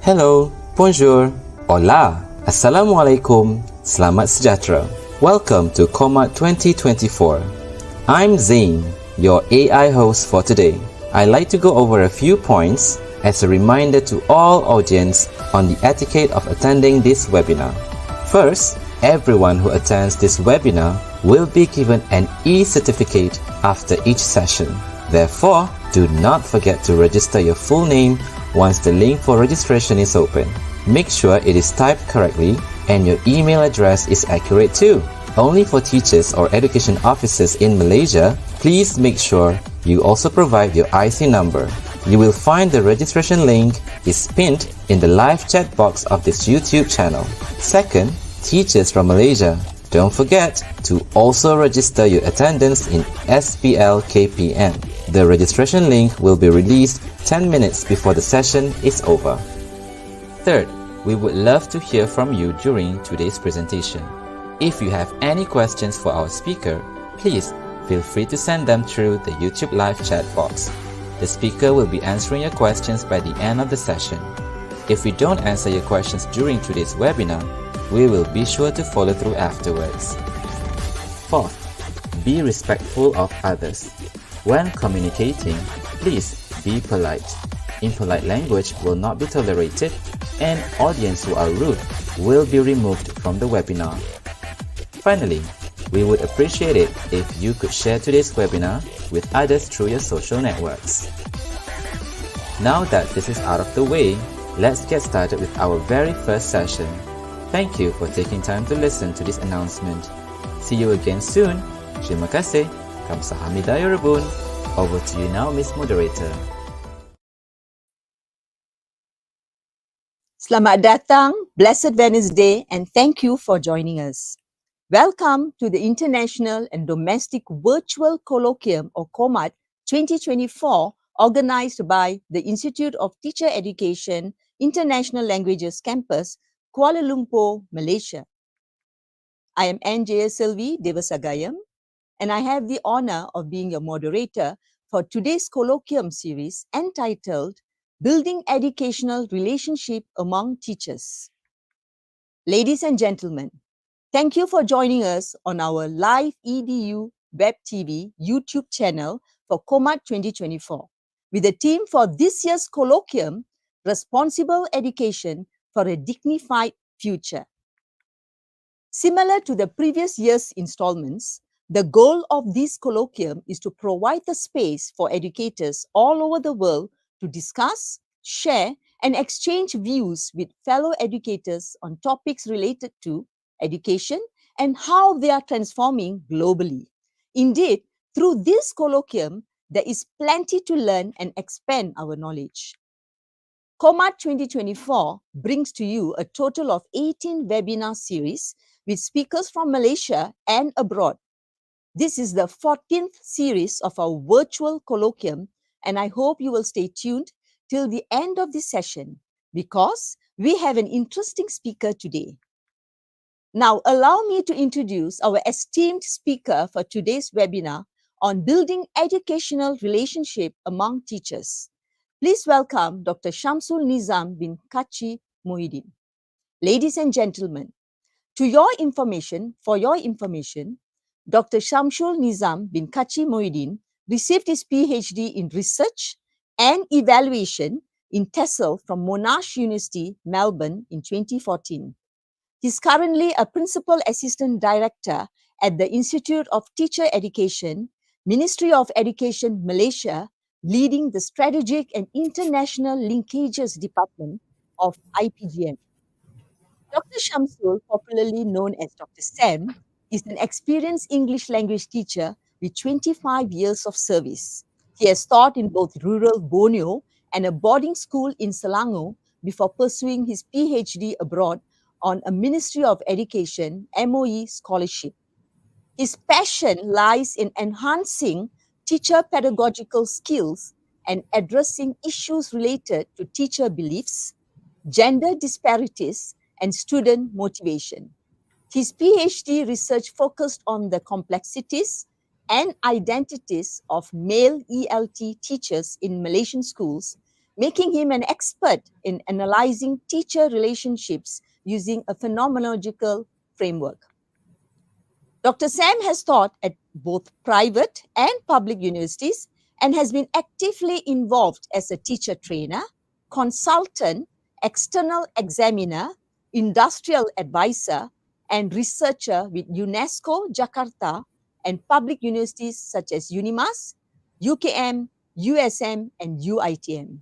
Hello, bonjour, hola, assalamualaikum, selamat sejahtera. Welcome to COMAT 2024. I'm Zain, your AI host for today. I'd like to go over a few points as a reminder to all audience on the etiquette of attending this webinar. First, everyone who attends this webinar will be given an e-certificate after each session. Therefore, do not forget to register your full name once the link for registration is open. Make sure it is typed correctly and your email address is accurate too. Only for teachers or education officers in Malaysia, please make sure you also provide your IC number. You will find the registration link is pinned in the live chat box of this YouTube channel. Second, teachers from Malaysia, don't forget to also register your attendance in SPL KPN. The registration link will be released 10 minutes before the session is over. Third, we would love to hear from you during today's presentation. If you have any questions for our speaker, please feel free to send them through the YouTube live chat box. The speaker will be answering your questions by the end of the session. If we don't answer your questions during today's webinar, we will be sure to follow through afterwards. Fourth, be respectful of others. When communicating, please be polite. Impolite language will not be tolerated, and audience who are rude will be removed from the webinar. Finally, we would appreciate it if you could share today's webinar with others through your social networks. Now that this is out of the way, let's get started with our very first session. Thank you for taking time to listen to this announcement. See you again soon. Terima kasih. Kamsahamnida Yorobun. Over to you now, Miss Moderator. Selamat datang, Blessed Wednesday, and thank you for joining us. Welcome to the International and Domestic Virtual Colloquium, or COMAT 2024, organized by the Institute of Teacher Education, International Languages Campus, Kuala Lumpur, Malaysia. I am N.J. Selvi Devasagayam, and I have the honor of being your moderator for today's colloquium series entitled Building Educational Relationship Among Teachers. Ladies and gentlemen, thank you for joining us on our live EDU Web TV YouTube channel for COMAT 2024 with the theme for this year's colloquium, Responsible Education for a Dignified Future. Similar to the previous year's installments, the goal of this colloquium is to provide the space for educators all over the world to discuss, share, and exchange views with fellow educators on topics related to education and how they are transforming globally. Indeed, through this colloquium, there is plenty to learn and expand our knowledge. COMAT 2024 brings to you a total of 18 webinar series with speakers from Malaysia and abroad. This is the 14th series of our virtual colloquium, and I hope you will stay tuned till the end of this session because we have an interesting speaker today. Now, allow me to introduce our esteemed speaker for today's webinar on building educational relationship among teachers. Please welcome Dr. Shamsul Nizam bin Kachi Muhyiddin. Ladies and gentlemen, for your information, Dr. Shamsul Nizam bin Kachi Muhyiddin received his PhD in Research and Evaluation in TESOL from Monash University, Melbourne in 2014. He's currently a Principal Assistant Director at the Institute of Teacher Education, Ministry of Education, Malaysia, leading the Strategic and International Linkages Department of IPGM. Dr. Shamsul, popularly known as Dr. Sam, is an experienced English language teacher with 25 years of service. He has taught in both rural Borneo and a boarding school in Selangor before pursuing his PhD abroad on a Ministry of Education MOE scholarship. His passion lies in enhancing teacher pedagogical skills and addressing issues related to teacher beliefs, gender disparities, and student motivation. His PhD research focused on the complexities and identities of male ELT teachers in Malaysian schools, making him an expert in analyzing teacher relationships using a phenomenological framework. Dr. Sam has taught at both private and public universities and has been actively involved as a teacher trainer, consultant, external examiner, industrial advisor, and researcher with UNESCO Jakarta and public universities such as UNIMAS, UKM, USM, and UITM.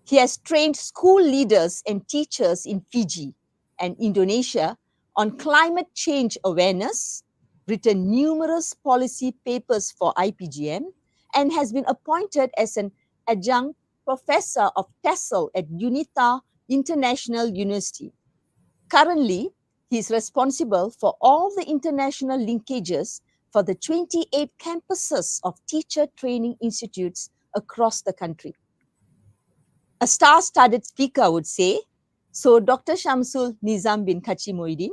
He has trained school leaders and teachers in Fiji and Indonesia on climate change awareness, written numerous policy papers for IPGM, and has been appointed as an adjunct professor of TESOL at UNITA International University. Currently, he is responsible for all the international linkages for the 28 campuses of teacher training institutes across the country. A star-studded speaker, I would say. So, Dr. Shamsul Nizam bin Kachi Muhyiddin,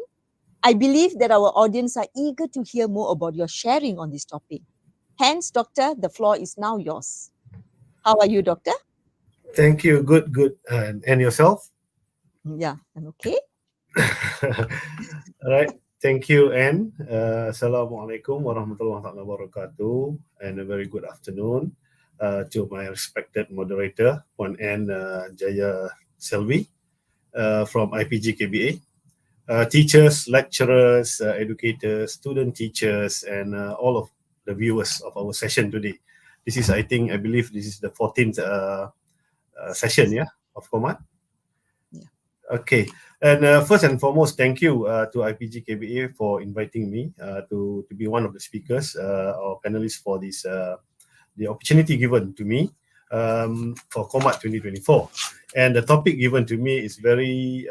I believe that our audience are eager to hear more about your sharing on this topic. Hence, Doctor, the floor is now yours. How are you, Doctor? Thank you. Good. And yourself? Yeah, I'm okay. All right. Thank you, Anne. Assalamualaikum warahmatullahi wabarakatuh, and a very good afternoon to my respected moderator, Puan Anne Jaya Selvi from IPG KBA. Teachers, lecturers, educators, student teachers, and all of the viewers of our session today. I believe this is the 14th session, yeah, of Comat. Yeah. Okay, and first and foremost, thank you to IPG KBA for inviting me to be one of the speakers or panelists for this the opportunity given to me for Comat 2024. And the topic given to me is very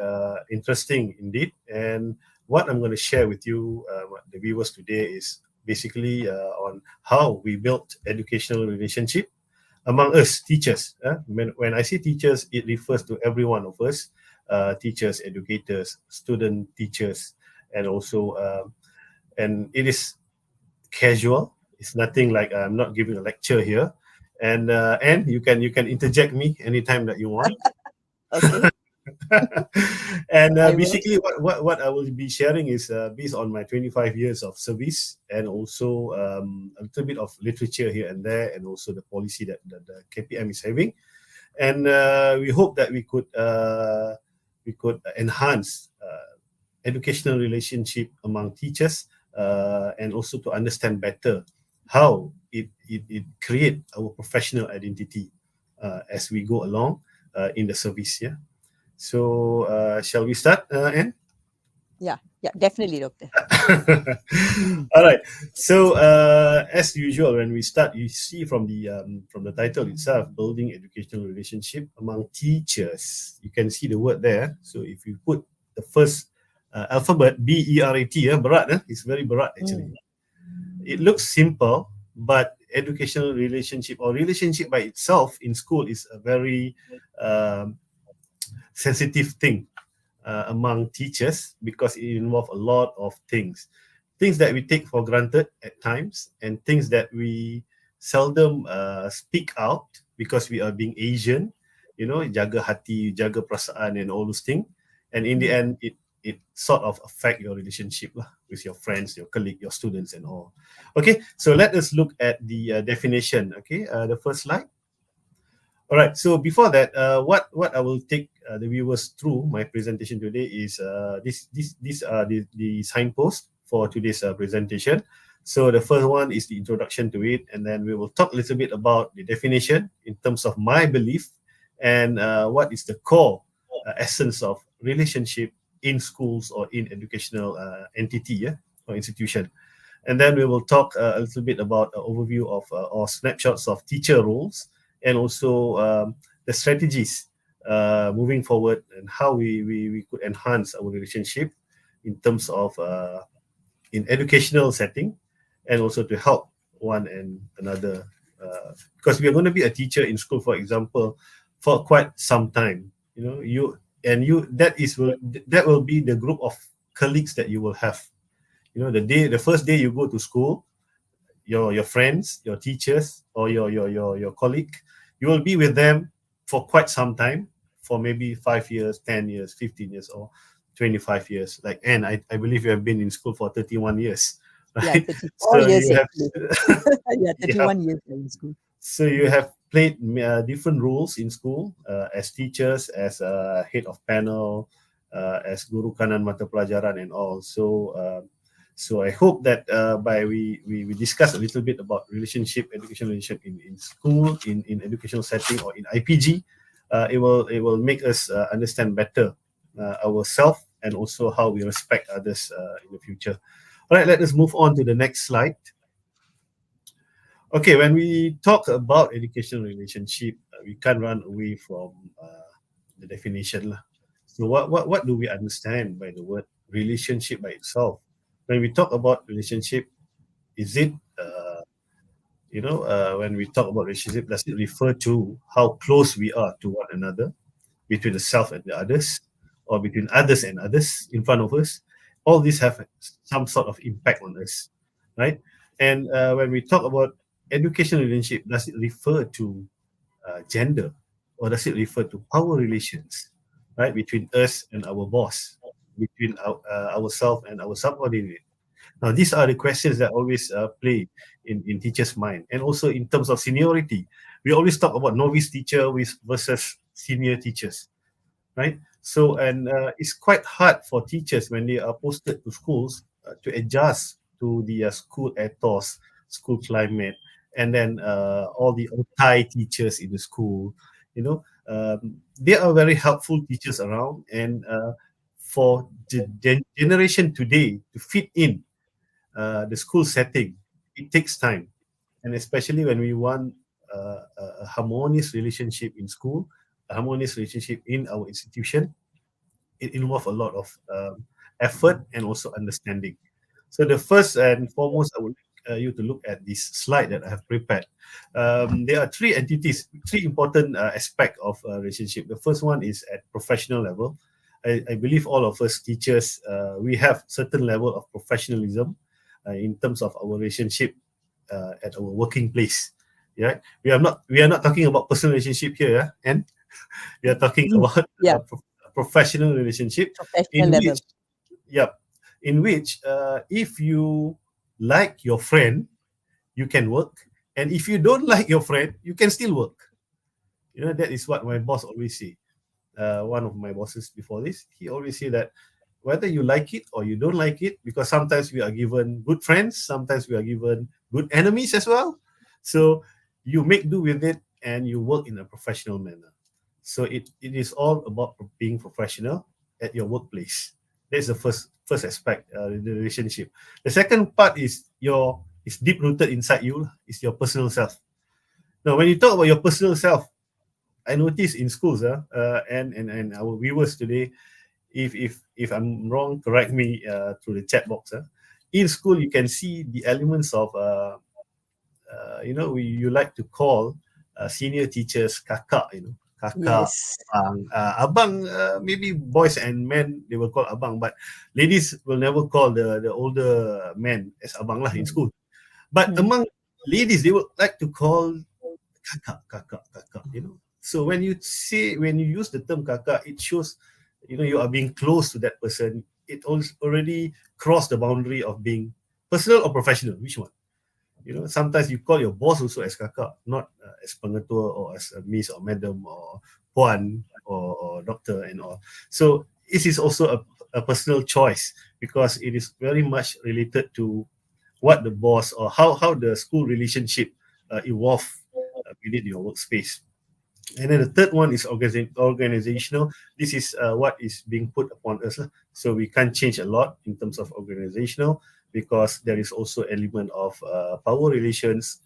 interesting indeed. And what I'm going to share with you, the viewers today, is basically on how we built educational relationship among us teachers. When I say teachers, it refers to every one of us, teachers, educators, student teachers, and also and it is casual. It's nothing like I'm not giving a lecture here, and you can interject me anytime that you want. Okay. And I will. basically, what I will be sharing is based on my 25 years of service, and also a little bit of literature here and there, and also the policy that the KPM is having. And we hope that we could enhance educational relationship among teachers, and also to understand better how it create our professional identity as we go along in the service. Yeah. So shall we start, Anne? Yeah, definitely, Doctor. All right. So as usual, when we start, you see from the title itself, building educational relationship among teachers. You can see the word there. So if you put the first alphabet BERAT, berat, it's very berat actually. It looks simple, but educational relationship or relationship by itself in school is a very sensitive thing among teachers, because it involves a lot of things that we take for granted at times, and things that we seldom speak out because we are being Asian, jaga hati, jaga perasaan, and all those things. And in the end, it sort of affect your relationship with your friends, your colleague, your students, and all. Okay, so let us look at the definition. Okay, the first slide. All right. So before that, what I will take the viewers through my presentation today is these are the signposts for today's presentation. So the first one is the introduction to it, and then we will talk a little bit about the definition in terms of my belief, and what is the core essence of relationship in schools or in educational entity, or institution. And then we will talk a little bit about an overview of or snapshots of teacher roles, and also the strategies moving forward, and how we could enhance our relationship in terms of in educational setting, and also to help one and another, because we are going to be a teacher in school, for example, for quite some time. That will be the group of colleagues that you will have. The first day you go to school, your friends, your teachers, or your colleague, you will be with them for quite some time, for maybe 5 years, 10 years, 15 years, or 25 years. Like Anne, I believe you have been in school for 31 years, Yeah, right? 34 So years you have actually. Yeah, you 31 years in school. so you have played different roles in school, as teachers, as head of panel, as guru kanan mata pelajaran, and all. So I hope that by we discuss a little bit about educational relationship in school, in educational setting, or in IPG, it will make us understand better ourselves, and also how we respect others in the future. All right, let us move on to the next slide. Okay, when we talk about educational relationship, we can't run away from the definition lah. So what do we understand by the word relationship by itself? When we talk about relationship, is it when we talk about relationship, does it refer to how close we are to one another, between the self and the others, or between others and others in front of us? All these have some sort of impact on us, right? And when we talk about educational relationship, does it refer to gender, or does it refer to power relations, right, between us and our boss, between ourselves and our subordinate? Now, these are the questions that always play in teachers' mind, and also in terms of seniority. We always talk about novice teacher versus senior teachers, right? So, and it's quite hard for teachers when they are posted to schools to adjust to the school ethos, school climate, and then all the Thai teachers in the school. They are very helpful teachers around, and for the generation today to fit in the school setting, it takes time, and especially when we want a harmonious relationship in school, a harmonious relationship in our institution, it involves a lot of effort and also understanding. So the first and foremost, I would like you to look at this slide that I have prepared. There are three entities, three important aspects of relationship. The first one is at professional level. I believe all of us teachers, we have certain level of professionalism in terms of our relationship at our working place. Yeah, we are not talking about personal relationship here, yeah? And we are talking Mm. about Yeah, professional relationship professional in level. which, yep, in which if you like your friend, you can work, and if you don't like your friend, you can still work. That is what my boss always say. One of my bosses before this, he always say that whether you like it or you don't like it, because sometimes we are given good friends, sometimes we are given good enemies as well. So you make do with it and you work in a professional manner. So it is all about being professional at your workplace. That's the first aspect, the relationship. The second part is deep rooted inside you, is your personal self. Now, when you talk about your personal self, I notice in schools, and our viewers today, if I'm wrong, correct me through the chat box. In school, you can see the elements of you like to call senior teachers kakak, kakak, Yes. abang. Maybe boys and men they will call abang, but ladies will never call the older men as abang lah in Mm. school. But Mm. among ladies, they would like to call kakak, kakak, kakak. So when you use the term kakak, it shows, you are being close to that person. It already crossed the boundary of being personal or professional. Which one? Sometimes you call your boss also as kakak, not as pengetua or as a miss or madam or puan or doctor and all. So this is also a personal choice, because it is very much related to what the boss or how the school relationship evolve within your workspace. And then the third one is organizational. This is what is being put upon us. So we can't change a lot in terms of organizational, because there is also element of power relations,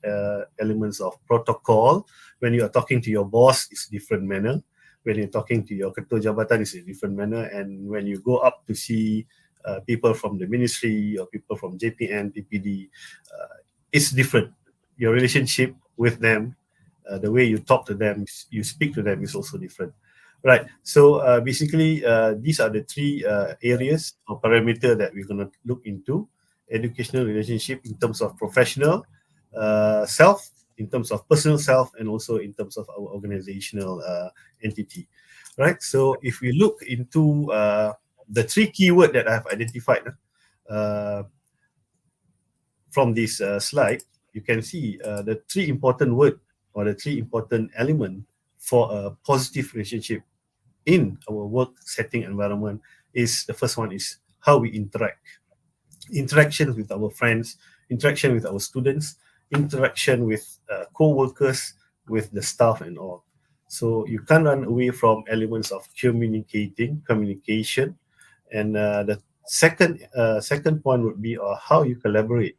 elements of protocol. When you are talking to your boss, it's different manner. When you're talking to your ketua jabatan, it's a different manner. And when you go up to see people from the ministry or people from JPN, PPD, it's different. Your relationship with them, the way you talk to them, you speak to them is also different. Right. So basically, these are the three areas or parameter that we're going to look into: educational relationship in terms of professional self, in terms of personal self, and also in terms of our organizational entity. Right. So if we look into the three keyword that I have identified uh, from this slide, you can see the three important word or the three important element for a positive relationship in our work setting environment. Is the first one is how we interaction with our friends, interaction with our students, interaction with co-workers, with the staff and all. So you can't run away from elements of communication. And the second point would be how you collaborate.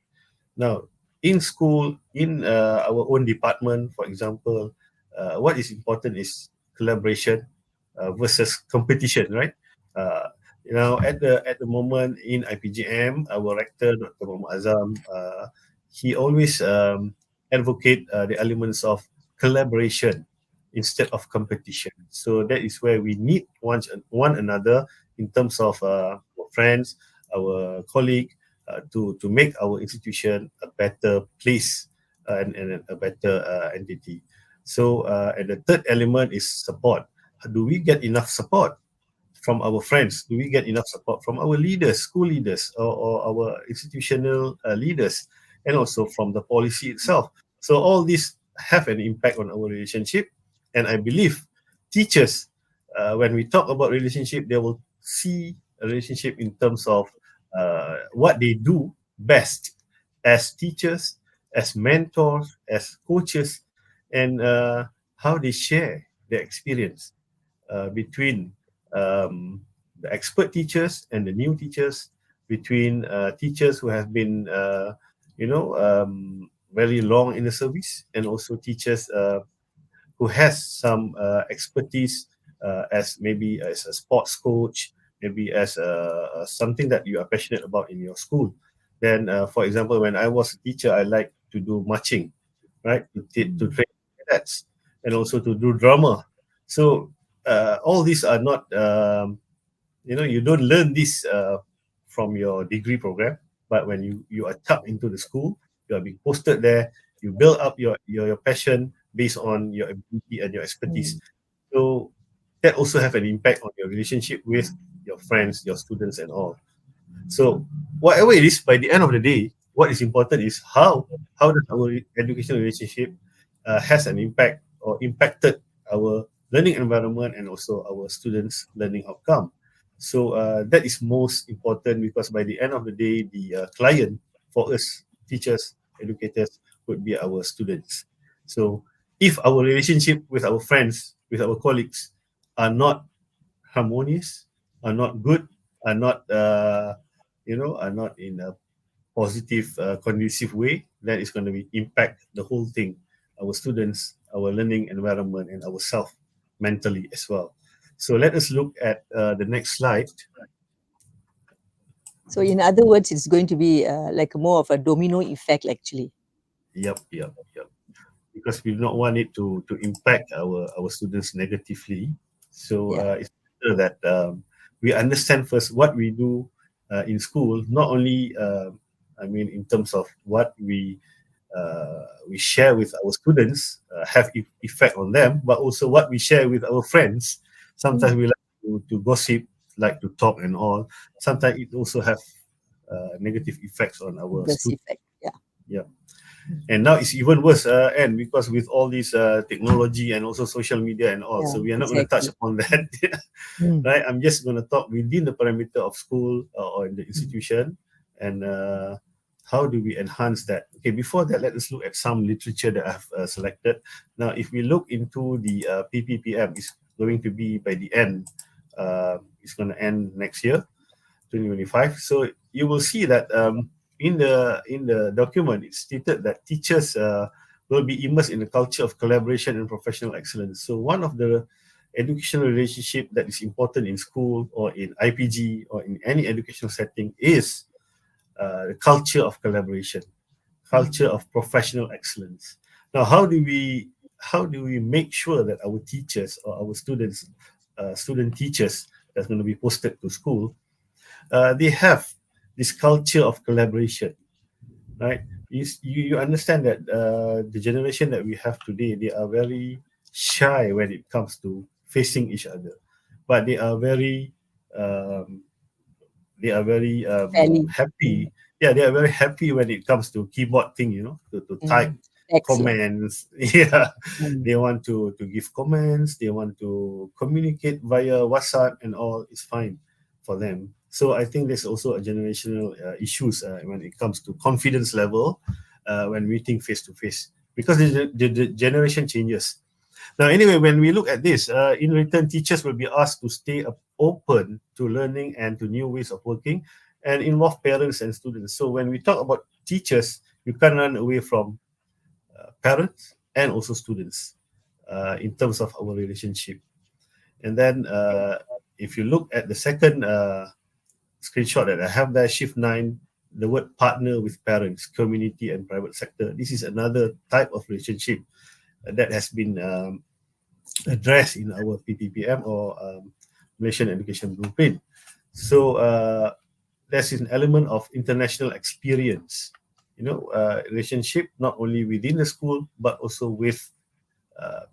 Now, in school, in our own department, for example, what is important is collaboration versus competition, right? Uh, at the moment in IPGM, our rector, Dr. Muhammad Azam, he always advocate the elements of collaboration instead of competition. So that is where we need one another in terms of our friends, our colleague, to make our institution a better place and a better entity. So, and the third element is support. Do we get enough support from our friends? Do we get enough support from our leaders, school leaders, or our institutional leaders, and also from the policy itself? So all these have an impact on our relationship, and I believe teachers, when we talk about relationship, they will see a relationship in terms of what they do best as teachers, as mentors, as coaches, and how they share the experience between the expert teachers and the new teachers, between teachers who have been, very long in the service, and also teachers who has some expertise as maybe as a sports coach, maybe as something that you are passionate about in your school. Then, for example, when I was a teacher, I like to do marching, right? To train cadets, and also to do drama. So all these are not, you don't learn this from your degree program, but when you are tapped into the school, you are being posted there. You build up your passion based on your ability and your expertise. So that also have an impact on your relationship with your friends, your students, and all. So whatever it is, by the end of the day, what is important is how does our educational relationship has an impact or impacted our learning environment and also our students' learning outcome. So that is most important, because by the end of the day, the client for us, teachers, educators, would be our students. So if our relationship with our friends, with our colleagues, are not harmonious, are not good, are not are not in a positive, conducive way, that is going to be impact the whole thing, our students, our learning environment, and ourselves mentally as well. So let us look at the next slide. So in other words, it's going to be like more of a domino effect, actually. Yep. Because we do not want it to impact our students negatively. So Yeah. it's better that we understand first what we do in school, not only in terms of what we share with our students have effect on them, but also what we share with our friends. Sometimes we like to gossip, like to talk and all. Sometimes it also have negative effects on our This students. effect. Yeah. Yeah. And now it's even worse, and because with all this technology and also social media and all, Yeah. so we are not going to touch Exactly. upon that. Right, I'm just going to talk within the parameter of school or in the institution, and how do we enhance that. Okay, before that, let us look at some literature that I've selected. Now, if we look into the PPPM, it's going to be by the end, it's going to end next year, 2025. So you will see that in the document, it's stated that teachers will be immersed in the culture of collaboration and professional excellence. So one of the educational relationship that is important in school or in IPG or in any educational setting is the culture of collaboration, culture of professional excellence. Now, how do we make sure that our teachers or our students, student teachers that's going to be posted to school, they have this culture of collaboration, right? You understand that the generation that we have today, they are very shy when it comes to facing each other, but um, they are very Fairly. happy. Yeah, they are very happy when it comes to keyboard thing, to type Excellent. comments. Yeah, Mm. they want to give comments. They want to communicate via WhatsApp and all. It's fine for them. So I think there's also a generational issues when it comes to confidence level when meeting face to face, because the generation changes. Now, anyway, when we look at this, in return, teachers will be asked to stay open to learning and to new ways of working and involve parents and students. So when we talk about teachers, you can't run away from parents and also students in terms of our relationship. And then if you look at the second screenshot that I have there, shift 9, the word partner with parents, community and private sector. This is another type of relationship that has been addressed in our PPPM or Malaysian Education Blueprint. So there's an element of international experience, relationship not only within the school but also with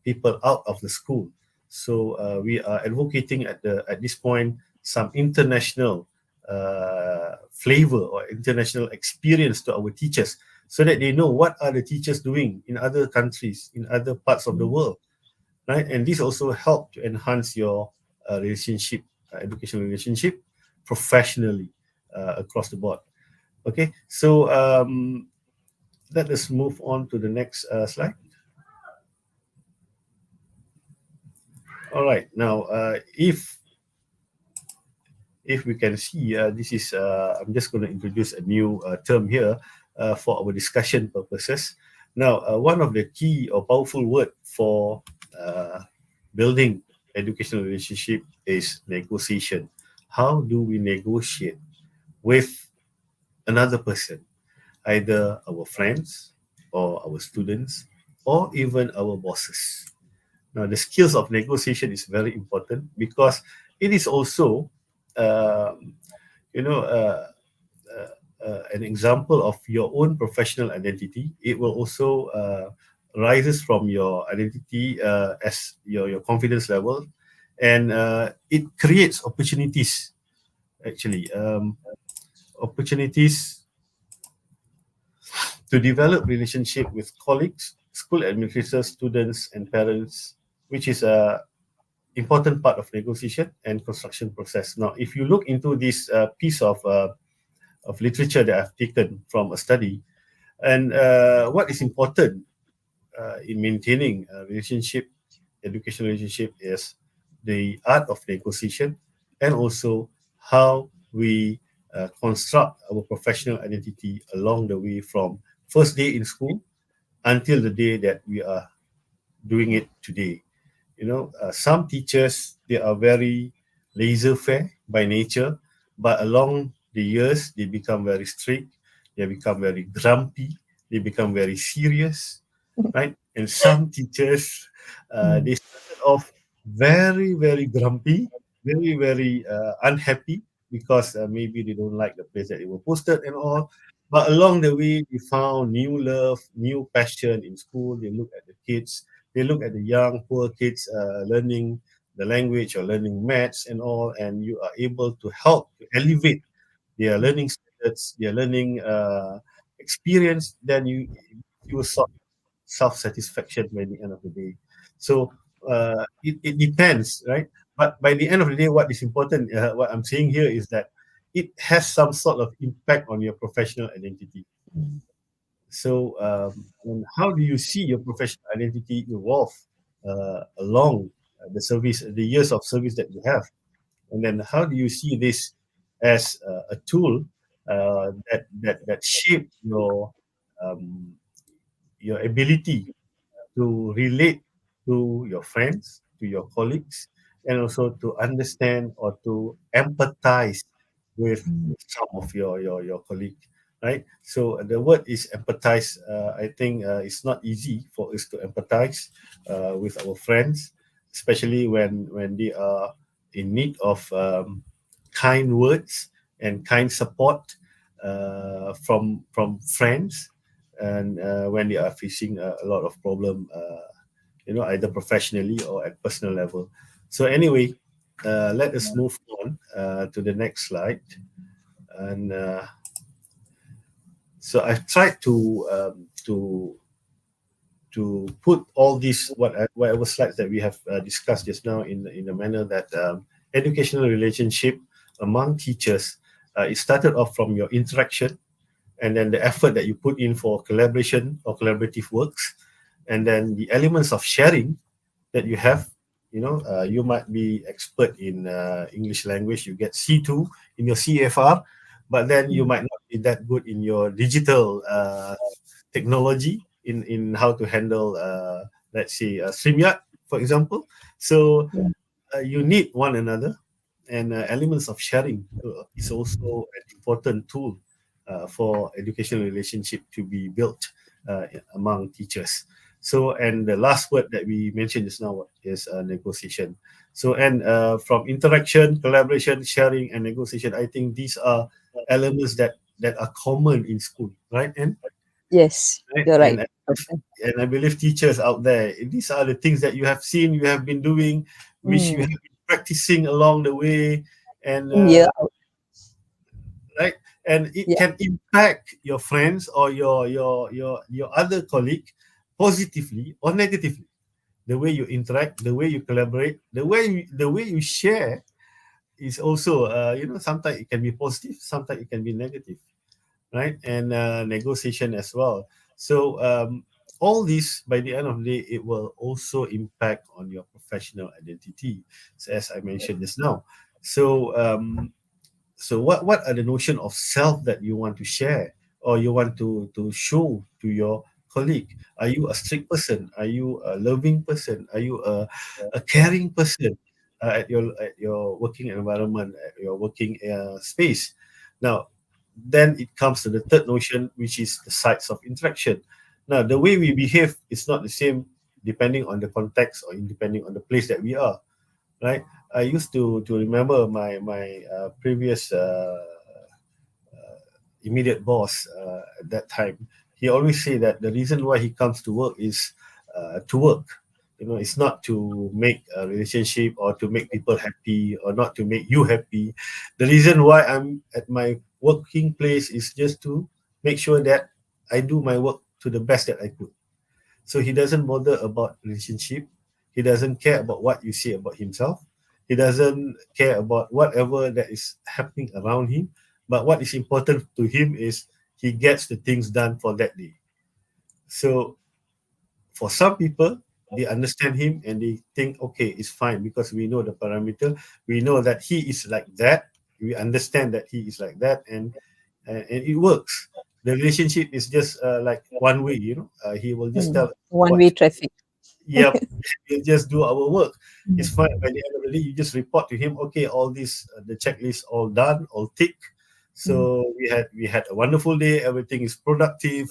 people out of the school. So we are advocating at this point some international flavor or international experience to our teachers, so that they know what are the teachers doing in other countries, in other parts of the world, right? And this also help to enhance your relationship, educational relationship, professionally across the board. Okay, so let us move on to the next slide. All right. Now, if we can see, this is I'm just going to introduce a new term here for our discussion purposes. Now, one of the key or powerful word for uh, building educational relationship is negotiation. How do we negotiate with another person, either our friends or our students or even our bosses? Now, the skills of negotiation is very important because it is also, um, you know, an example of your own professional identity. It will also rises from your identity as your confidence level, and it creates opportunities. Actually, opportunities to develop relationship with colleagues, school administrators, students, and parents, which is a important part of negotiation and construction process. Now, if you look into this piece of literature that I've taken from a study, and what is important in maintaining a relationship, education relationship, is the art of negotiation and also how we construct our professional identity along the way from first day in school until the day that we are doing it today. Some teachers, they are very laissez-faire by nature, but along the years they become very strict, they become very grumpy, they become very serious, right? And some teachers, Mm. they started off very very grumpy, very very unhappy because maybe they don't like the place that they were posted and all. But along the way, they found new love, new passion in school. They look at the kids, they look at the young poor kids learning the language or learning maths and all, and you are able to help to elevate their learning standards, their learning experience. Then you will sort self-satisfaction by the end of the day. So it depends, right? But by the end of the day, what is important, what I'm saying here is that it has some sort of impact on your professional identity. Mm. So, and how do you see your professional identity evolve along the service, the years of service that you have? And then how do you see this as a tool that shape um, your ability to relate to your friends, to your colleagues, and also to understand or to empathize with Mm. some of your colleague, right? So the word is empathize. I think it's not easy for us to empathize with our friends, especially when they are in need of kind words and kind support from friends, and when they are facing a lot of problem, either professionally or at personal level. So anyway, let us move on to the next slide. And so I've tried to put all these whatever slides that we have discussed just now in a manner that educational relationship among teachers, it started off from your interaction, and then the effort that you put in for collaboration or collaborative works, and then the elements of sharing that you have. You might be expert in English language, you get C2 in your CFR, but then you Mm. might not be that good in your digital technology in how to handle, let's say, StreamYard, for example. So Yeah. you need one another, and elements of sharing is also an important tool for educational relationship to be built among teachers. So, and the last word that we mentioned just now is negotiation. So, and from interaction, collaboration, sharing, and negotiation, I think these are elements that are common in school, right? Yes, Right? you're right. And I believe teachers out there, these are the things that you have seen, you have been doing, which you Mm. have been practicing along the way, and Yeah. right, and it Yeah. can impact your friends or your other colleague positively or negatively. The way you interact, the way you collaborate, the way you share is also, sometimes it can be positive, sometimes it can be negative, right? And negotiation as well. So all this, by the end of the day, it will also impact on your professional identity, so as I mentioned just now. So so what are the notion of self that you want to share, or you want to show to your colleague? Are you a strict person? Are you a loving person? Are you a caring person at your working environment, at your working space? Now, then it comes to the third notion, which is the sites of interaction. Now, the way we behave is not the same depending on the context or depending on the place that we are, right? I used to remember my previous immediate boss at that time. He always say that the reason why he comes to work is to work. You know, it's not to make a relationship or to make people happy or not to make you happy. The reason why I'm at my working place is just to make sure that I do my work to the best that I could. So he doesn't bother about relationship. He doesn't care about what you say about himself. He doesn't care about whatever that is happening around him. But what is important to him is he gets the things done for that day. So for some people, they understand him and they think, okay, it's fine because we know the parameter. We know that he is like that. We understand that he is like that, and it works. The relationship is just like one way, you know. He will just tell what. One-way traffic. Yep, we'll just do our work. It's Mm. fine. By the end of the day, you just report to him. Okay, all this the checklist all done, all tick. Mm. So we had a wonderful day. Everything is productive.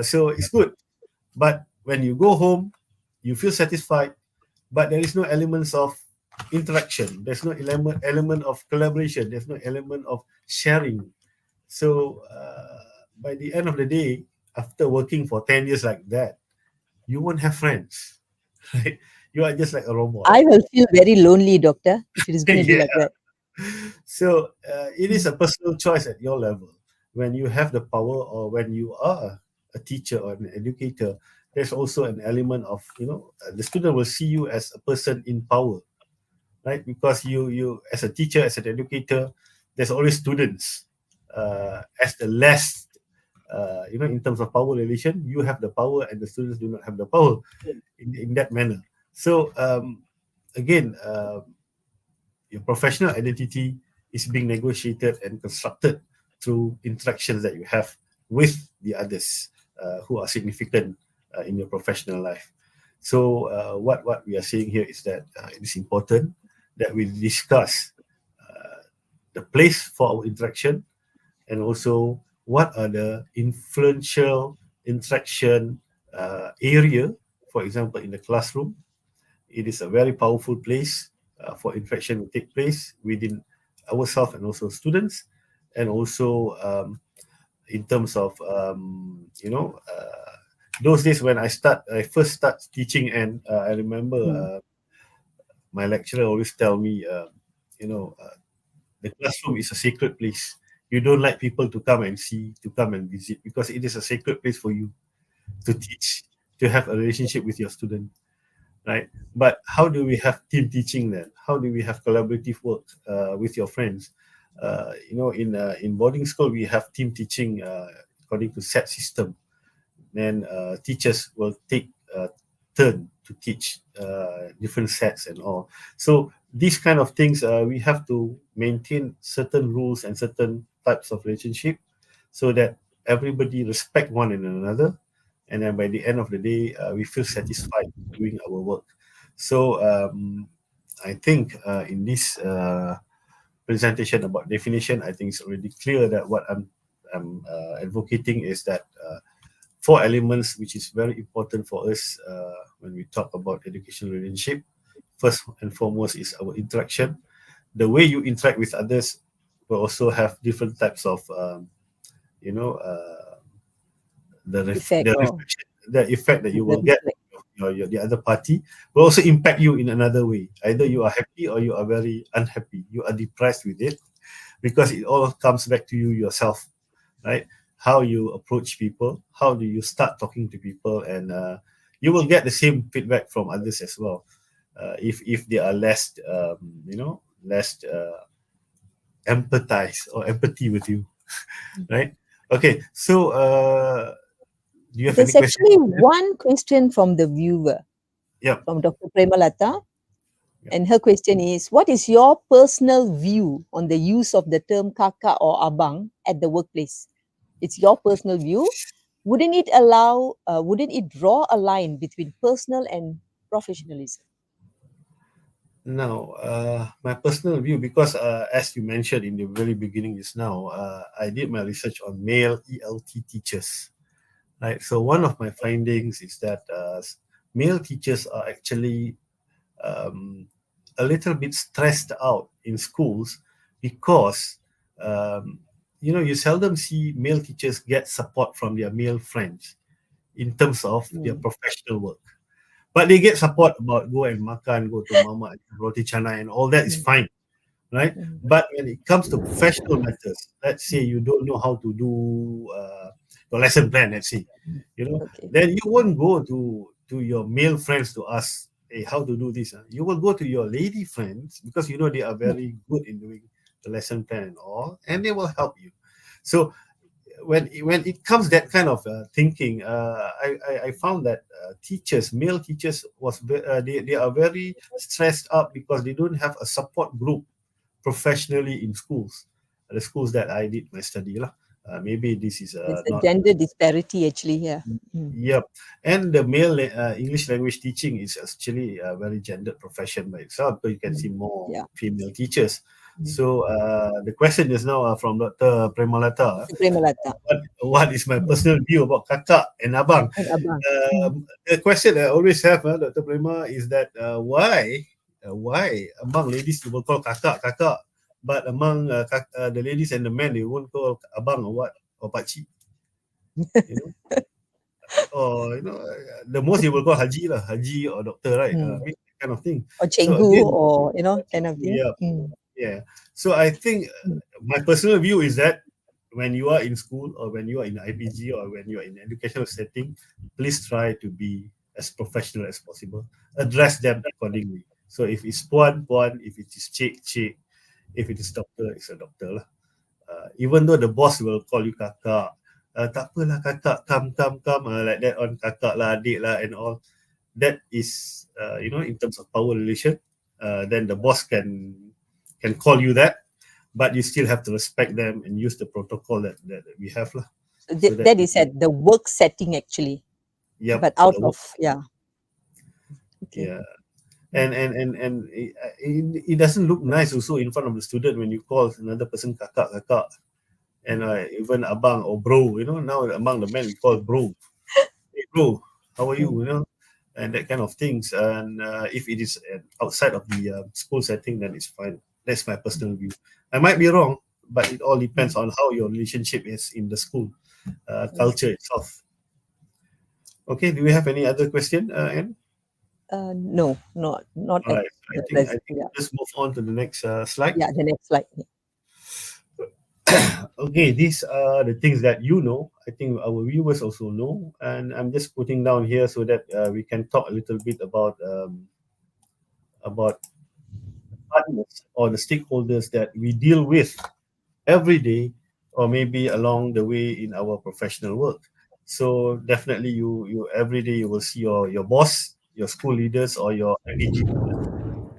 So it's good. But when you go home, you feel satisfied, but there is no elements of interaction. There's no element of collaboration. There's no element of sharing. So by the end of the day, after working for 10 years like that, you won't have friends, right? You are just like a robot. I will feel very lonely, doctor, if it is going to be Yeah. like that. So it is a personal choice at your level. When you have the power, or when you are a teacher or an educator, there's also an element of, the student will see you as a person in power, right? Because you as a teacher, as an educator, there's always students. As the less, in terms of power relation, you have the power and the students do not have the power in that manner. So again, your professional identity is being negotiated and constructed through interactions that you have with the others who are significant in your professional life. So what we are saying here is that it is important that we discuss the place for our interaction, and also what are the influential interaction area. For example, in the classroom, it is a very powerful place for interaction to take place within ourselves and also students, and also in terms of those days when I first start teaching, and I remember Mm. my lecturer always tell me, you know, uh, the classroom is a sacred place. You don't like people to come and see, to come and visit, because it is a sacred place for you to teach, to have a relationship with your student, right? But how do we have team teaching then? How do we have collaborative work with your friends? In boarding school we have team teaching according to set system. Then teachers will take turn to teach different sets and all. So these kind of things, we have to maintain certain rules and certain types of relationship, so that everybody respect one another, and then by the end of the day, we feel satisfied doing our work. So I think in this presentation about definition, I think it's already clear that what I'm advocating is that four elements which is very important for us when we talk about educational relationship. First and foremost is our interaction. The way you interact with others will also have different types of you know uh, Effect the or reflection, the effect that you the will get. reflect. The other party will also impact you in another way. Either you are happy or you are very unhappy. You are depressed with it, because it all comes back to you yourself, right? How you approach people, how do you start talking to people, and you will get the same feedback from others as well. If they are less, less empathize or empathy with you, right? Okay, so Do you have There's any questions? actually one question from the viewer, Yep. from Dr. Premalata. Yep. And her question is, what is your personal view on the use of the term kakak or abang at the workplace? It's your personal view. Wouldn't it draw a line between personal and professionalism? Now, my personal view, because as you mentioned in the very beginning just now, I did my research on male ELT teachers. Right. So one of my findings is that male teachers are actually um, a little bit stressed out in schools because you seldom see male teachers get support from their male friends in terms of their Mm, professional work. But they get support about go and makan, go to mama and roti chana, and all that is mm, fine, right? mm, But when it comes to professional matters, let's say you don't know how to do your lesson plan, let's say, mm. Okay. then you won't go to your male friends to ask, hey, how to do this. You will go to your lady friends because they are Mm, very good in doing the lesson plan and all, and they will help you. So when it comes that kind of thinking, I found that male teachers they are very stressed out because they don't have a support group professionally in schools, the schools that I did my study lah. Maybe this is There's a not. gender disparity actually here. Mm, Yep, and the male English language teaching is actually a very gendered profession by itself, because you can see mm. more Yeah. female teachers. Mm. So the question is now from Dr. Premalata. Dr. Premalata What is my personal view about kakak and abang? and abang. Mm. The question I always have, Dr. Prema, is that why among ladies you will call kakak, but among the ladies and the men they won't call abang or what or pakcik, you know, or the most you will call haji lah, haji or doctor, right? Mm. That kind of thing. Or So Cenggu again, or kind of thing. yeah, Mm, yeah. So I think mm, my personal view is that when you are in school or when you are in IPG or when you are in educational setting, please try to be as professional as possible. Address them accordingly. So if it's puan, puan, if it is cik, cik, if it is doctor, it's a doctor lah. Even though the boss will call you kakak, tak apalah kakak, come, like that on kakak lah, adik lah and all. That is, in terms of power relation, then the boss can call you that, but you still have to respect them and use the protocol that we have lah. So So that that is at the work setting actually, yep, but out the of work, okay. yeah. Mm, And it doesn't look nice also in front of the student when you call another person kakak, and even abang or bro. Now among the men we call bro. Hey bro, how are you? mm, And that kind of things. And if it is outside of the school setting, then it's fine. That's my personal view. I might be wrong, but it all depends mm, on how your relationship is in the school mm. culture itself. Okay, do we have any other question, Anne? No, not All at right, I the think present. Yeah, let's move on to the next slide. yeah. The next slide. Okay, these are the things that I think our viewers also know, and I'm just putting down here so that we can talk a little bit about partners or the stakeholders that we deal with every day or maybe along the way in our professional work. So definitely you every day you will see your boss, your school leaders or your IPG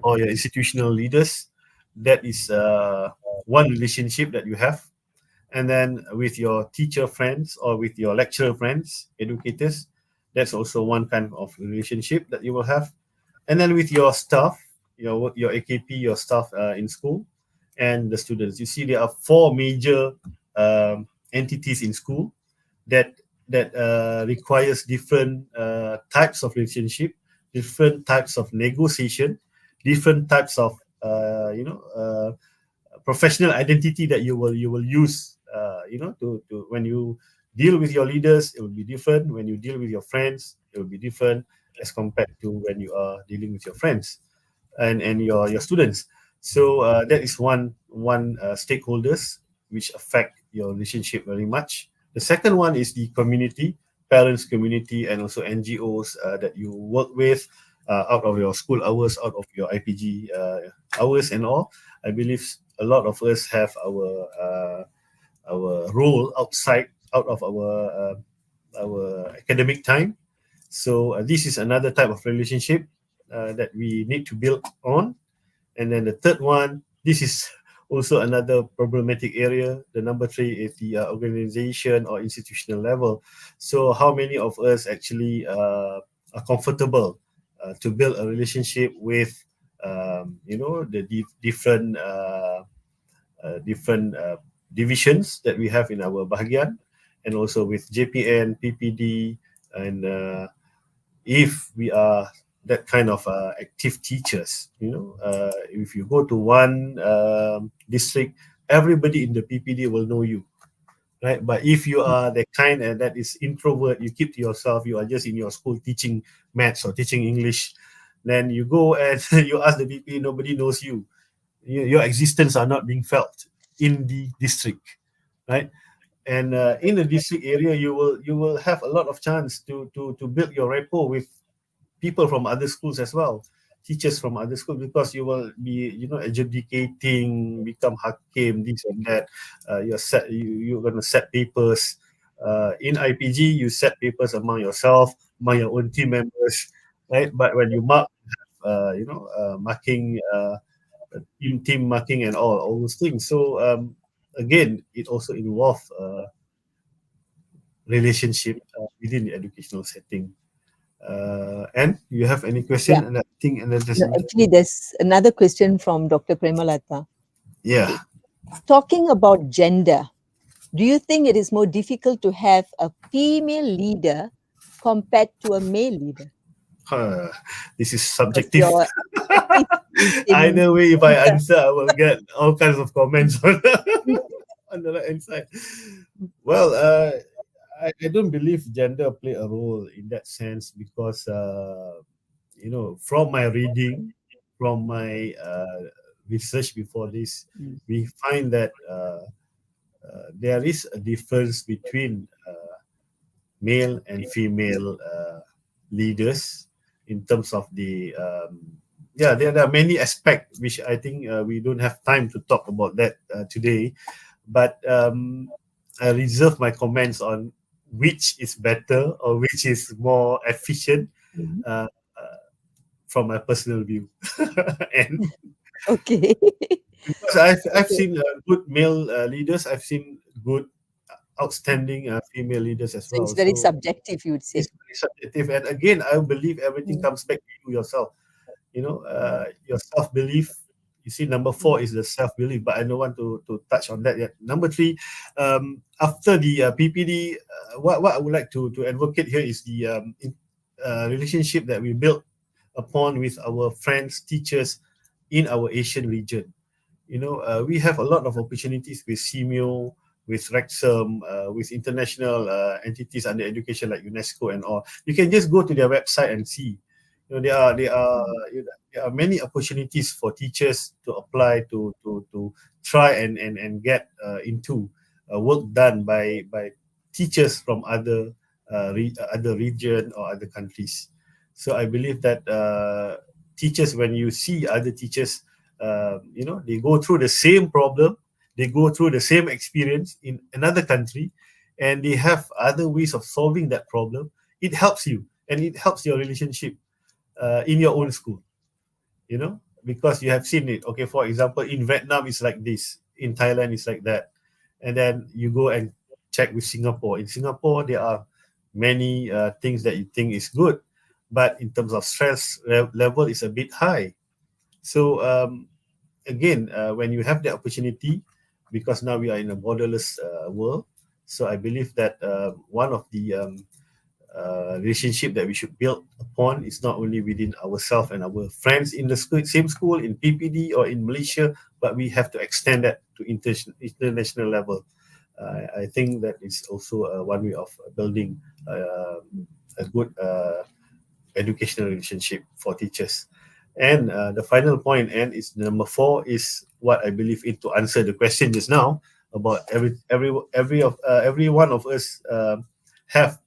or your institutional leaders. That is one relationship that you have. And then with your teacher friends or with your lecturer friends, educators, that's also one kind of relationship that you will have. And then with your staff, your AKP, your staff in school, and the students. You see, there are four major entities in school that requires different types of relationship, different types of negotiation, different types of professional identity that you will use. To when you deal with your leaders, it will be different. When you deal with your friends, it will be different as compared to when you are dealing with your friends and your students. So that is one stakeholders which affect your relationship very much. The second one is the community, parents community, and also NGOs that you work with out of your school hours, out of your IPG hours, and all. I believe a lot of us have our role out of our our academic time. So this is another type of relationship that we need to build on. And then the third one, this is also another problematic area. The number three is the organization or institutional level. So how many of us actually are comfortable to build a relationship with, the different divisions that we have in our bahagian, and also with JPN, PPD, and if we are that kind of active teachers, if you go to one district, everybody in the PPD will know you, right? But if you are the kind that is introvert, you keep to yourself, you are just in your school teaching maths or teaching English, then you go and you ask the PPD, nobody knows you. Your existence are not being felt in the district, right? And in the district area, you will have a lot of chance to build your rapport with people from other schools as well, teachers from other schools, because you will be, adjudicating, become hakim, this and that. You're going to set papers. In IPG, you set papers among yourself, among your own team members, right? But when you mark, marking, team marking, and all those things. So again, it also involves relationship within the educational setting. And you have any question? Yeah. And I think, and there's No, actually, there's another question from Dr. Premalata. yeah. Talking about gender, do you think it is more difficult to have a female leader compared to a male leader? This is Because subjective. your expertise is in Either way, if I gender. answer, I will get all kinds of comments on on the right hand side. Well, I don't believe gender play a role in that sense, because from my reading, from my research before this, Mm. we find that there is a difference between male and female leaders in terms of the there are many aspects which I think we don't have time to talk about that today, but I reserve my comments on which is better or which is more efficient Mhm. uh, from my personal view. And Okay. because I've Okay. seen good male leaders, I've seen good outstanding female leaders as So it's well. very So subjective, you would say. it's very subjective. And again, I believe everything Mm. comes back to you yourself. Your self belief. You see, number four is the self belief, but I don't want to touch on that yet. Number three, after the PPD, what I would like to advocate here is the relationship that we built upon with our friends, teachers in our Asian region. We have a lot of opportunities with CMU, with Wrexham, with international entities under education like UNESCO and all. You can just go to their website and see. There are many opportunities for teachers to apply to try and get into work done by teachers from other region or other countries. So I believe that teachers, when you see other teachers, they go through the same problem, they go through the same experience in another country, and they have other ways of solving that problem. It helps you, and it helps your relationship in your own school, because you have seen it. Okay, for example, in Vietnam it's like this, in Thailand it's like that, and then you go and check with Singapore. In Singapore there are many things that you think is good, but in terms of stress level is a bit high. So again, when you have the opportunity, because now we are in a borderless world, so I believe that one of the relationship that we should build upon is not only within ourselves and our friends in the same school, in PPD or in Malaysia, but we have to extend that to international level. I think that is also one way of building a good educational relationship for teachers. And the final point, and is number four, is what I believe in to answer the question just now about every one of us have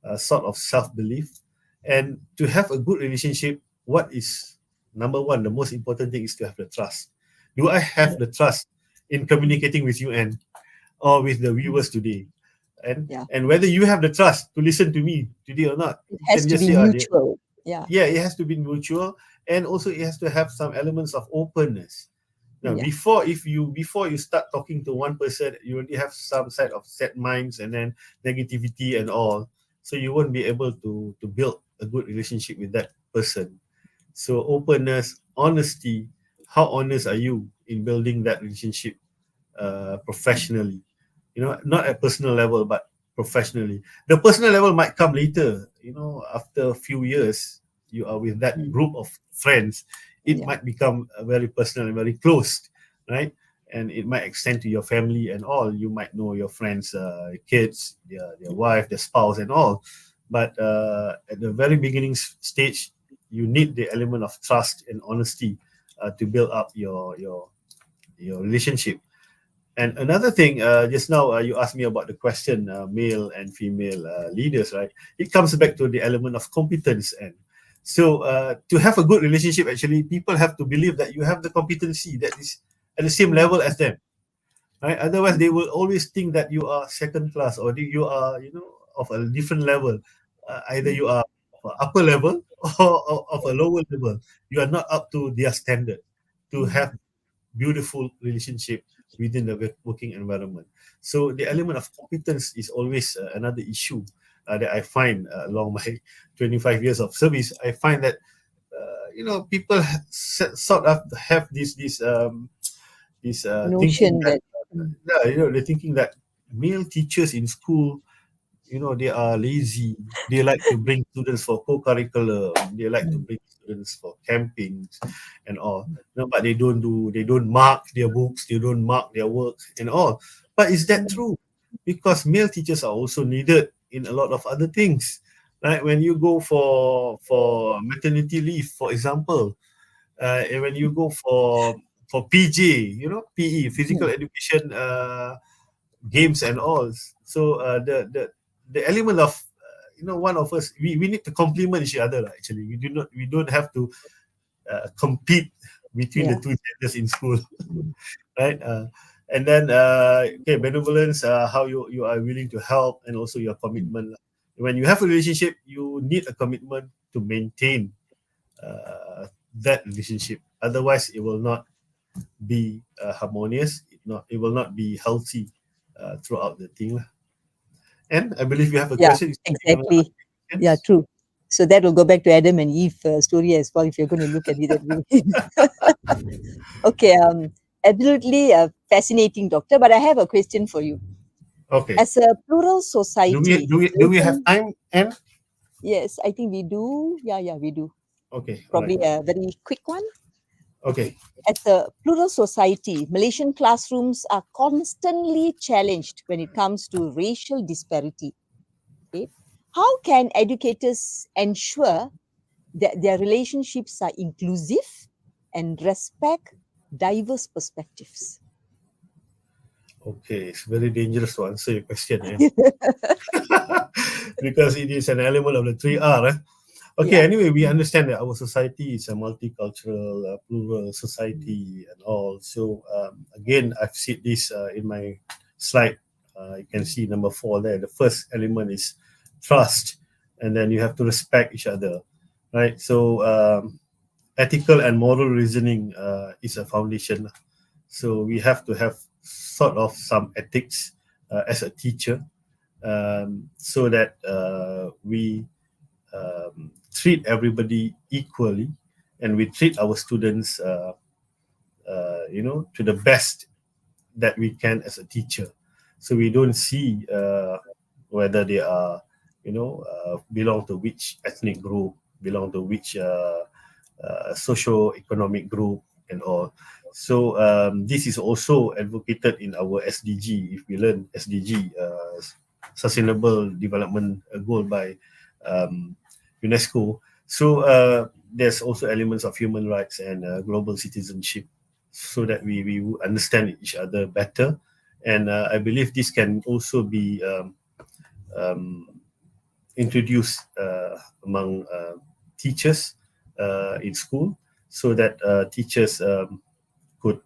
a sort of self belief, and to have a good relationship. What is number one? The most important thing is to have the trust. Do I have the trust in communicating with you and or with the viewers today? Yeah. and whether you have the trust to listen to me today or not. It You has can to just be say, mutual. Yeah. yeah, it has to be mutual, and also it has to have some elements of openness. Now, Yeah. before you start talking to one person, you already have some set of set minds and then negativity and all, so you won't be able to build a good relationship with that person. So openness, honesty. How honest are you in building that relationship professionally? Not at personal level, but professionally. The personal level might come later. After a few years, you are with that Mm. group of friends. It Yeah. might become very personal and very close, right? And it might extend to your family and all. You might know your friends' kids, their wife, their spouse, and all. But at the very beginning stage, you need the element of trust and honesty to build up your relationship. And another thing, just now you asked me about the question, male and female leaders, right? It comes back to the element of competence. And so to have a good relationship, actually, people have to believe that you have the competency that is at the same Mm. level as them, right? Otherwise, they will always think that you are second class, or you are, of a different level. Either Mm. you are of a upper level or of a lower level. You are not up to their standard to Mm. have beautiful relationship within the working environment. So the element of competence is always another issue that I find along my 25 years of service. I find that people sort of have this thinking Notion that that. Mm. they're thinking that male teachers in school, they are lazy. They like to bring students for co-curriculum. They like to Mm. bring students for campings and all. But they don't mark their books, they don't mark their work and all. But is that Mm. true? Because male teachers are also needed in a lot of other things. Right? When you go for maternity leave, for example, and when you go for PJ, PE, physical Mm. education, games and all. So the element of one of us, we need to complement each other. Actually, we don't have to compete between the Yeah. two genders in school, Mm. right? And then okay, benevolence, how you are willing to help, and also your Mm. commitment. When you have a relationship, you need a commitment to maintain that relationship. Otherwise, it will not be harmonious. It will not be healthy throughout the thing lah. And I believe you have a Yeah, question. You want to ask exactly. Yeah, questions? true. So that will go back to Adam and Eve story as well, if you're going to look at it that way. Okay, absolutely fascinating, doctor. But I have a question for you. Okay. As a plural Do we society, do we do we have time? And yes, I think we do. Yeah, yeah, we do. okay, all right. Probably a very quick one. Okay. As a plural society, Malaysian classrooms are constantly challenged when it comes to racial disparity. Okay? How can educators ensure that their relationships are inclusive and respect diverse perspectives? Okay, it's very dangerous to answer your question, because it is an element of the three R. Okay, Yeah. anyway, we understand that our society is a multicultural, plural society and all. So again, I've seen this in my slide. You can see number 4 there. The first element is trust, and then you have to respect each other, right? So ethical and moral reasoning is a foundation. So we have to have sort of some ethics as a teacher, so that we treat everybody equally, and we treat our students to the best that we can as a teacher. So we don't see whether they are belong to which ethnic group, belong to which socio-economic group and all. So this is also advocated in our SDG. If we learn SDG, Sustainable Development Goal by UNESCO. So there's also elements of human rights and global citizenship, so that we understand each other better. And I believe this can also be um, introduced among teachers in school, so that teachers could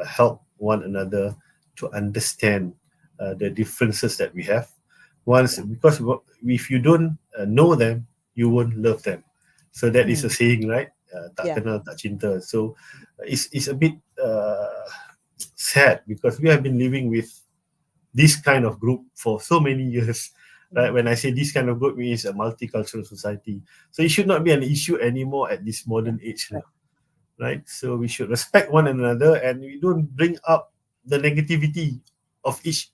help one another to understand the differences that we have. Once, because if you don't know them, you won't love them. So that is a saying, right? Tak Yeah. kenal tak cinta. So it's a bit sad because we have been living with this kind of group for so many years. Right? When I say this kind of group, means a multicultural society. So it should not be an issue anymore at this modern age, Right. right? So we should respect one another and we don't bring up the negativity of each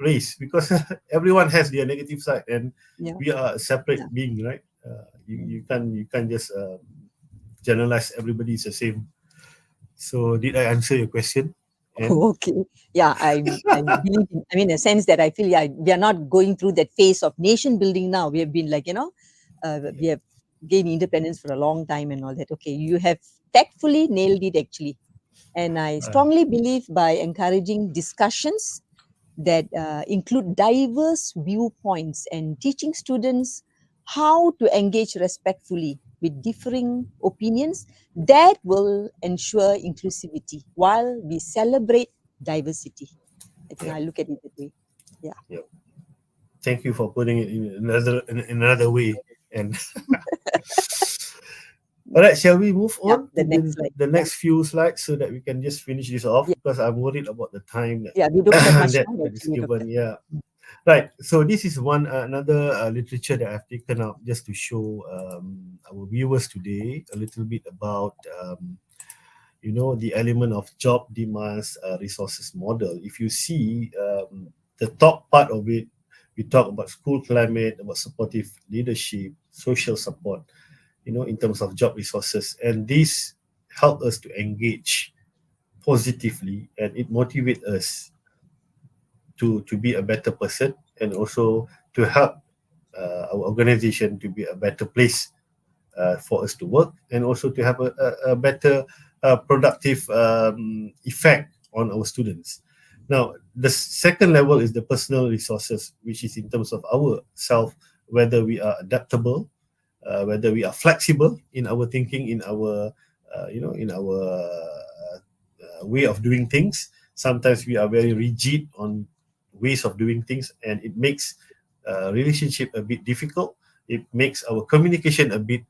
race because everyone has their negative side and Yeah. we are a separate Yeah. being, right? You can't just generalize everybody is the same. So did I answer your question? And Okay. Yeah, I believe in, I mean, a sense that I feel, yeah, we are not going through that phase of nation building now. We have been like, we have gained independence for a long time and all that. Okay, you have tactfully nailed it actually. And I strongly believe by encouraging discussions that include diverse viewpoints and teaching students how to engage respectfully with differing opinions, that will ensure inclusivity while we celebrate diversity. I think yeah, I look at it that way. Yeah. yeah. Thank you for putting it in another way. And all right, shall we move Yeah. on The to next the, slide. the Yeah. next few slides so that we can just finish this off Yeah. because I'm worried about the time that Yeah. We don't have much that, time that is actually, Doctor. given. Yeah. Right. So this is one another literature that I've taken out just to show our viewers today a little bit about the element of job demands resources model. If you see the top part of it, we talk about school climate, about supportive leadership, social support, in terms of job resources, and this help us to engage positively and it motivate us to be a better person and also to help our organization to be a better place for us to work and also to have a better productive effect on our students. Now, the second level is the personal resources, which is in terms of our self, whether we are adaptable, whether we are flexible in our thinking, in our way of doing things. Sometimes we are very rigid on ways of doing things, and it makes relationship a bit difficult. It makes our communication a bit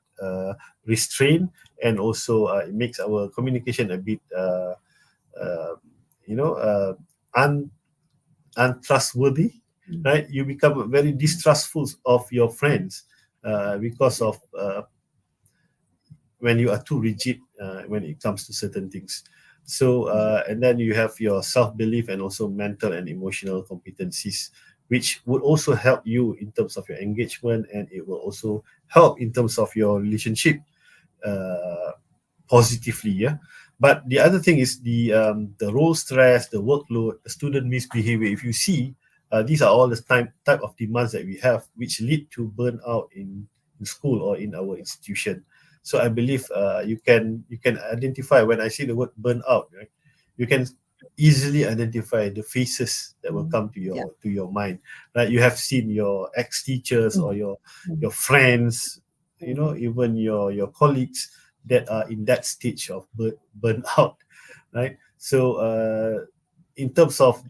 restrained, and also it makes our communication a bit, uh, you know, uh, un- untrustworthy. Right? You become very distrustful of your friends because of when you are too rigid when it comes to certain things. So, and then you have your self belief and also mental and emotional competencies, which would also help you in terms of your engagement, and it will also help in terms of your relationship uh, positively. Yeah. But the other thing is the role stress, the workload, the student misbehavior. If you see, these are all the type of demands that we have, which lead to burnout in school or in our institution. So I believe you can identify when I say the word burnout, right? You can easily identify the faces that will come to Yeah. your mind. Right? You have seen your ex teachers or Mm. your Mm. friends, Mm. even your colleagues that are in that stage of burnout, right? So in terms of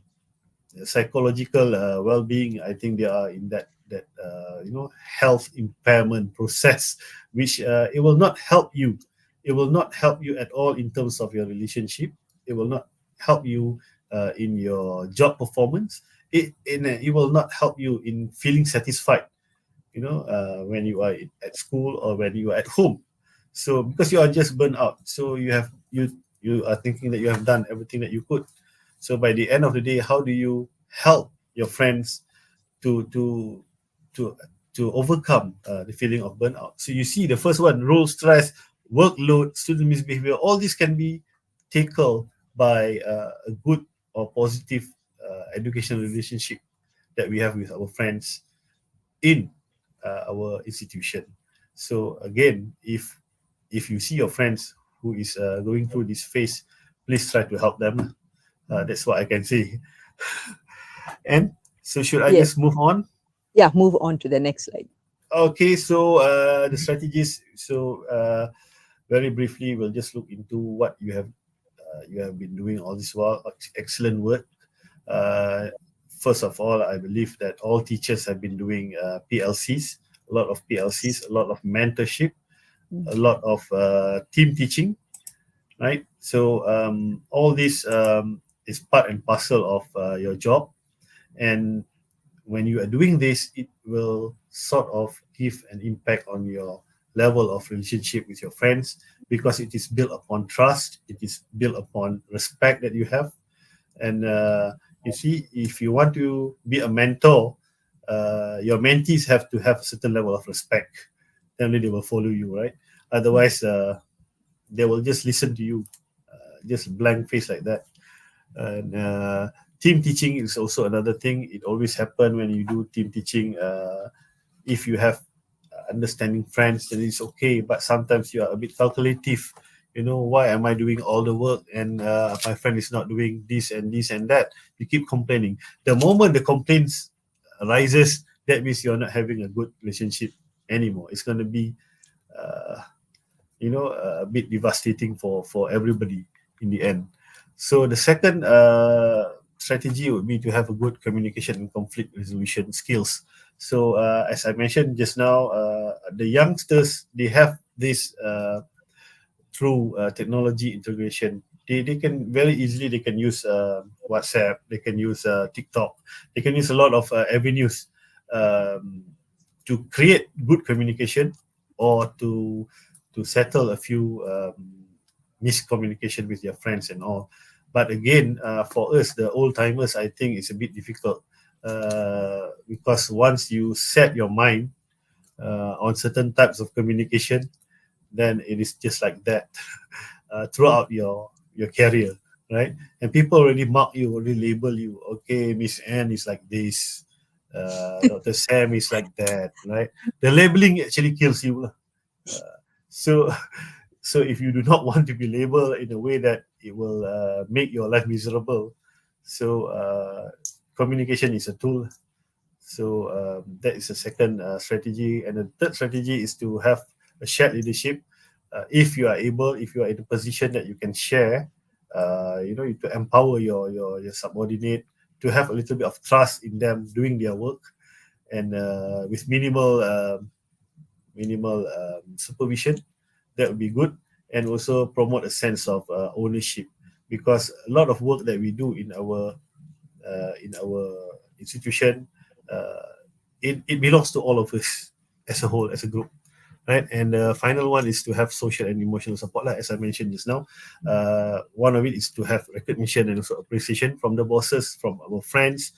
psychological well-being, I think they are in that health impairment process, which it will not help you. It will not help you at all in terms of your relationship. It will not help you in your job performance. It will not help you in feeling satisfied, when you are at school or when you are at home. So because you are just burnt out, so you are thinking that you have done everything that you could. So by the end of the day, how do you help your friends to to to to overcome the feeling of burnout? So you see, the first one, role stress, workload, student misbehavior, all this can be tackled by a good or positive educational relationship that we have with our friends in our institution. So again, if you see your friends who is going through this phase, please try to help them. That's what I can say. And so should I Yes. just move on? Yeah. Move on to the next slide. Okay, so the strategies. So very briefly, we'll just look into what you have been doing all this while. Excellent work. Uh, first of all, I believe that all teachers have been doing PLCs, a lot of PLCs, a lot of mentorship, a lot of team teaching, right? So all this is part and parcel of your job, and when you are doing this, it will sort of give an impact on your level of relationship with your friends, because it is built upon trust, it is built upon respect that you have. And you see, if you want to be a mentor, your mentees have to have a certain level of respect. Then only they will follow you, right? Otherwise, they will just listen to you, just blank face like that. And team teaching is also another thing. It always happen when you do team teaching. If you have understanding friends, then it's okay. But sometimes you are a bit calculative. You know, why am I doing all the work and my friend is not doing this and this and that? You keep complaining. The moment the complaints arises, that means you're not having a good relationship anymore. It's going to be, a bit devastating for everybody in the end. So the second strategy would be to have a good communication and conflict resolution skills. So as I mentioned just now, the youngsters, they have this through technology integration. They can very easily, they can use WhatsApp, they can use TikTok, they can use a lot of avenues to create good communication, or to settle a few miscommunication with their friends and all. But again, for us, the old timers, I think it's a bit difficult, because once you set your mind on certain types of communication, then it is just like that throughout your career, right? And people already mark you, already label you. Okay, Miss Anne is like this. Dr. Sam is like that, right? The labeling actually kills you. So, so if you do not want to be labeled in a way that it will make your life miserable, so communication is a tool. So that is the second strategy, and the third strategy is to have a shared leadership. If you are able, if you are in a position that you can share, to empower your subordinate, to have a little bit of trust in them doing their work, and with minimal supervision, that would be good. And also promote a sense of ownership, because a lot of work that we do in our institution, it belongs to all of us as a whole, as a group, right? And the final one is to have social and emotional support, like as I mentioned just now. One of it is to have recognition and also appreciation from the bosses, from our friends.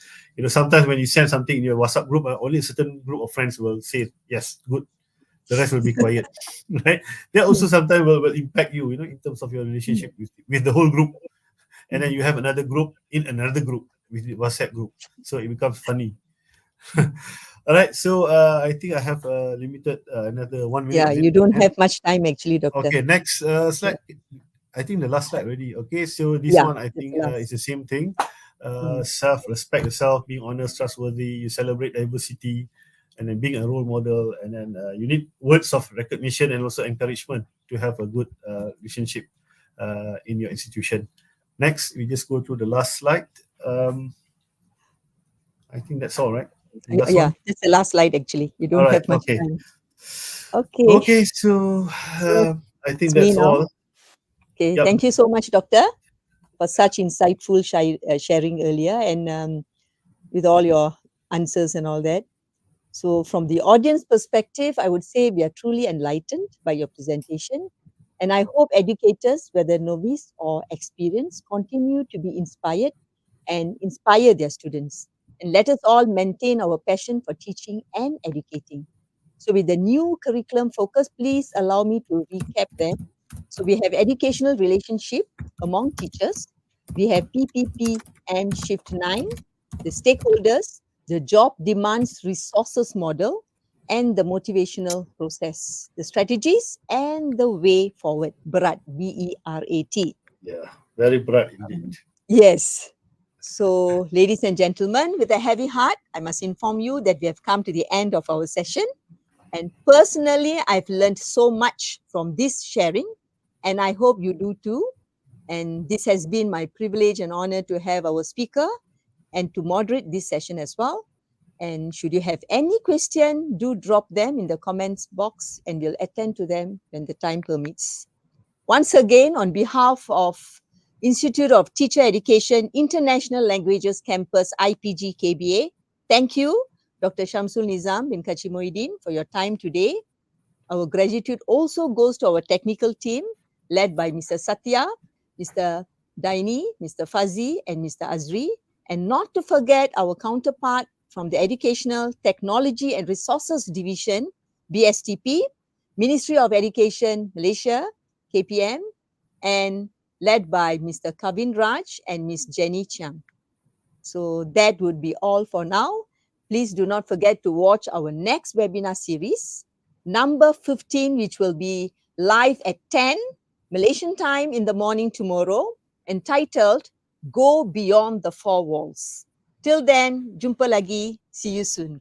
Sometimes when you send something in your WhatsApp group, only a certain group of friends will say yes, good. The rest will be quiet, right? That also sometimes will impact you, in terms of your relationship with the whole group. And then you have another group in another group with the WhatsApp group, so it becomes funny. All right, so I think I have limited another 1 minute. Yeah, you don't have much time actually, Doctor. Okay, next slide. I think the last slide already. Okay, so this one I think is the same thing. Self-respect yourself, being honest, trustworthy. You celebrate diversity, and then being a role model, and then you need words of recognition and also encouragement to have a good relationship in your institution. Next, we just go to the last slide. I think that's all, right? Yeah, that's the last slide actually. You don't have much time. Okay. Okay, so I think that's all. Okay, thank you so much, Doctor, for such insightful sharing earlier, and with all your answers and all that. So from the audience perspective, I would say we are truly enlightened by your presentation. And I hope educators, whether novice or experienced, continue to be inspired and inspire their students. And let us all maintain our passion for teaching and educating. So with the new curriculum focus, please allow me to recap them. So we have educational relationship among teachers. We have PPP and Shift 9, the stakeholders, the job demands resources model, and the motivational process, the strategies, and the way forward. BERAT, B-E-R-A-T. Yeah, very bright indeed. Yes. So, ladies and gentlemen, with a heavy heart, I must inform you that we have come to the end of our session. And personally, I've learned so much from this sharing, and I hope you do too. And this has been my privilege and honor to have our speaker, and to moderate this session as well. And should you have any question, do drop them in the comments box and we'll attend to them when the time permits. Once again, on behalf of Institute of Teacher Education International Languages Campus IPG KBA, thank you, Dr. Shamsul Nizam bin Kachi Moidin, for your time today. Our gratitude also goes to our technical team led by Mr. Satya, Mr. Daini, Mr. Fazi, and Mr. Azri, and not to forget our counterpart from the Educational, Technology and Resources Division, BSTP, Ministry of Education, Malaysia, KPM, and led by Mr. Kavin Raj and Ms. Jenny Chiang. So that would be all for now. Please do not forget to watch our next webinar series, number 15, which will be live at 10 Malaysian time in the morning tomorrow, entitled Go Beyond the Four Walls. Till then, jumpa lagi. See you soon.